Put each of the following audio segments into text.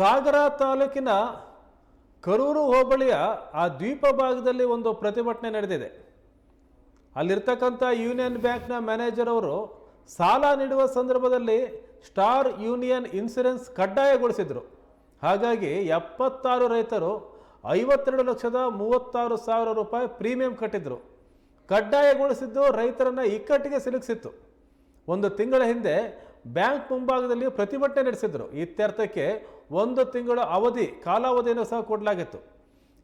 ಸಾಗರ ತಾಲೂಕಿನ ಕರೂರು ಹೋಬಳಿಯ ಆ ದ್ವೀಪ ಭಾಗದಲ್ಲಿ ಒಂದು ಪ್ರತಿಭಟನೆ ನಡೆದಿದೆ. ಅಲ್ಲಿರ್ತಕ್ಕಂಥ ಯೂನಿಯನ್ ಬ್ಯಾಂಕ್ನ ಮ್ಯಾನೇಜರ್ ಅವರು ಸಾಲ ನೀಡುವ ಸಂದರ್ಭದಲ್ಲಿ ಸ್ಟಾರ್ ಯೂನಿಯನ್ ಇನ್ಶೂರೆನ್ಸ್ ಕಡ್ಡಾಯಗೊಳಿಸಿದರು. ಹಾಗಾಗಿ 76 ರೈತರು 52,36,000 ರೂಪಾಯಿ ಪ್ರೀಮಿಯಂ ಕಟ್ಟಿದ್ರು. ಕಡ್ಡಾಯಗೊಳಿಸಿದ್ದು ರೈತರನ್ನು ಇಕ್ಕಟ್ಟಿಗೆ ಸಿಲುಕಿಸಿತ್ತು. ಒಂದು ತಿಂಗಳ ಹಿಂದೆ ಬ್ಯಾಂಕ್ ಮುಂಭಾಗದಲ್ಲಿ ಪ್ರತಿಭಟನೆ ನಡೆಸಿದ್ರು. ಇತ್ಯರ್ಥಕ್ಕೆ 1 ತಿಂಗಳ ಕಾಲಾವಧಿಯನ್ನು ಸಹ ಕೊಡಲಾಗಿತ್ತು.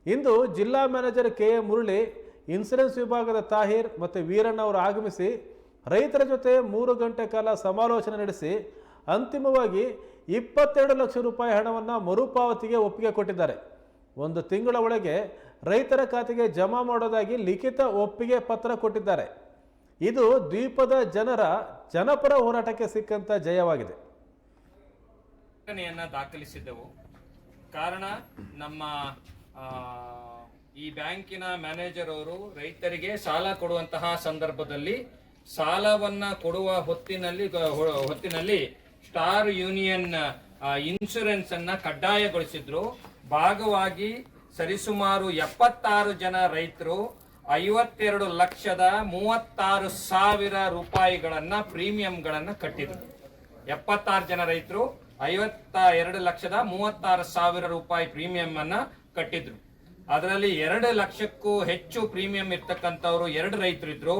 ಇಂದು ಜಿಲ್ಲಾ manager K A Murali, insurance ವಿಭಾಗದ ತಾಹಿರ್ ಮತ್ತು ವೀರಣ್ಣ ಅವರು ಆಗಮಿಸಿ ರೈತರ ಜೊತೆ 3 ಗಂಟೆ ಕಾಲ ಸಮಾಲೋಚನೆ ನಡೆಸಿ ಅಂತಿಮವಾಗಿ 22 ಲಕ್ಷ ರೂಪಾಯಿ ಹಣವನ್ನು ಮರುಪಾವತಿಗೆ ಒಪ್ಪಿಗೆ ಕೊಟ್ಟಿದ್ದಾರೆ. 1 ತಿಂಗಳ ಒಳಗೆ ರೈತರ ಖಾತೆಗೆ ಜಮಾ ಮಾಡೋದಾಗಿ ಲಿಖಿತ ಒಪ್ಪಿಗೆ ಪತ್ರ ಕೊಟ್ಟಿದ್ದಾರೆ. ಇದು ದ್ವೀಪದ ಜನರ ಜನಪರ ಹೋರಾಟಕ್ಕೆ ಸಿಕ್ಕಂತ ಜಯವಾಗಿದೆ. ದಾಖಲಿಸಿದ್ದೆವು. ಕಾರಣ ನಮ್ಮ ಈ ಬ್ಯಾಂಕಿನ ಮ್ಯಾನೇಜರ್ ಅವರು ರೈತರಿಗೆ ಸಾಲ ಕೊಡುವಂತಹ ಸಂದರ್ಭದಲ್ಲಿ ಸಾಲವನ್ನ ಕೊಡುವ ಹೊತ್ತಿನಲ್ಲಿ ಸ್ಟಾರ್ ಯೂನಿಯನ್ ಇನ್ಶೂರೆನ್ಸ್ ಅನ್ನ ಕಡ್ಡಾಯಗೊಳಿಸಿದ್ರು. ಭಾಗವಾಗಿ ಸರಿಸುಮಾರು 76 ಜನ ರೈತರು 52,36,000 ರೂಪಾಯಿಗಳನ್ನ ಪ್ರೀಮಿಯಂಗಳನ್ನ ಕಟ್ಟಿದ್ರು. 76 ಜನ ರೈತರು 52,36,000 ರೂಪಾಯಿ ಪ್ರೀಮಿಯಂ ಅನ್ನ ಕಟ್ಟಿದ್ರು. ಅದರಲ್ಲಿ 2 ಲಕ್ಷಕ್ಕೂ ಹೆಚ್ಚು ಪ್ರೀಮಿಯಂ ಇರ್ತಕ್ಕಂಥವ್ರು 2 ರೈತರು ಇದ್ರು.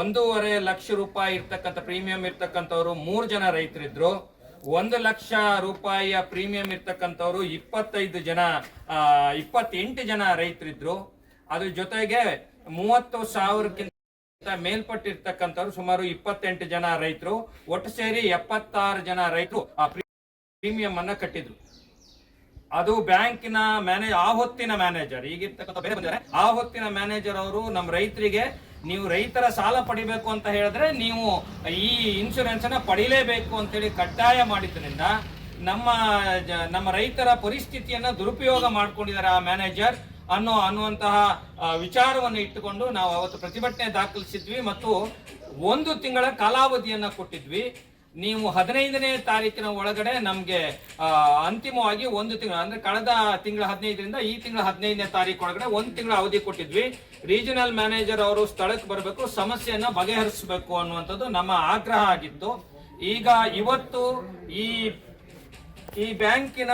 1.5 ಲಕ್ಷ ರೂಪಾಯಿ ಇರ್ತಕ್ಕಂಥ ಪ್ರೀಮಿಯಂ ಇರ್ತಕ್ಕಂಥವ್ರು 3 ಜನ ರೈತರಿದ್ರು. 1 ಲಕ್ಷ ರೂಪಾಯಿಯ ಪ್ರೀಮಿಯಂ ಇರ್ತಕ್ಕಂಥವ್ರು 28 ಜನ ರೈತರಿದ್ರು. ಅದ್ರ ಜೊತೆಗೆ 30,000ಕ್ಕಿಂತ ಮೇಲ್ಪಟ್ಟಿರ್ತಕ್ಕಂಥವ್ರು ಸುಮಾರು 28 ಜನ ರೈತರು. ಒಟ್ಟು ಸೇರಿ 76 ಜನ ರೈತರು ಆ ಪ್ರೀಮಿಯಂ ಅನ್ನ ಕಟ್ಟಿದ್ರು. ಅದು ಬ್ಯಾಂಕಿನ ಆ ಹೊತ್ತಿನ ಮ್ಯಾನೇಜರ್, ಈಗಿರ್ತಕ್ಕಂಥ ಬೇರೆ ಬಂದಿದ್ದಾರೆ, ಆ ಹೊತ್ತಿನ ಮ್ಯಾನೇಜರ್ ಅವರು ನಮ್ಮ ರೈತರಿಗೆ ನೀವು ರೈತರ ಸಾಲ ಪಡಿಬೇಕು ಅಂತ ಹೇಳಿದ್ರೆ ನೀವು ಈ ಇನ್ಶೂರೆನ್ಸ್ ಅನ್ನ ಪಡಿಲೇಬೇಕು ಅಂತೇಳಿ ಕಡ್ಡಾಯ ಮಾಡಿದ್ರಿಂದ ನಮ್ಮ ರೈತರ ಪರಿಸ್ಥಿತಿಯನ್ನ ದುರುಪಯೋಗ ಮಾಡ್ಕೊಂಡಿದ್ದಾರೆ ಆ ಮ್ಯಾನೇಜರ್ ಅನ್ನುವಂತಹ ವಿಚಾರವನ್ನು ಇಟ್ಟುಕೊಂಡು ನಾವು ಅವತ್ತು ಪ್ರತಿಭಟನೆ ದಾಖಲಿಸಿದ್ವಿ ಮತ್ತು 1 ತಿಂಗಳ ಕಾಲಾವಧಿಯನ್ನ ಕೊಟ್ಟಿದ್ವಿ. ನೀವು 15ನೇ ತಾರೀಕಿನ ಒಳಗಡೆ ನಮ್ಗೆ ಅಂತಿಮವಾಗಿ 1 ತಿಂಗಳು ಅಂದ್ರೆ ಕಳೆದ ತಿಂಗಳ 15ರಿಂದ ಈ ತಿಂಗಳ 15ನೇ ತಾರೀಕು ಒಳಗಡೆ 1 ತಿಂಗಳ ಅವಧಿ ಕೊಟ್ಟಿದ್ವಿ. ರೀಜನಲ್ ಮ್ಯಾನೇಜರ್ ಅವರು ಸ್ಥಳಕ್ಕೆ ಬರಬೇಕು, ಸಮಸ್ಯೆಯನ್ನ ಬಗೆಹರಿಸಬೇಕು ಅನ್ನುವಂಥದ್ದು ನಮ್ಮ ಆಗ್ರಹ ಆಗಿತ್ತು. ಈಗ ಇವತ್ತು ಈ ಬ್ಯಾಂಕಿನ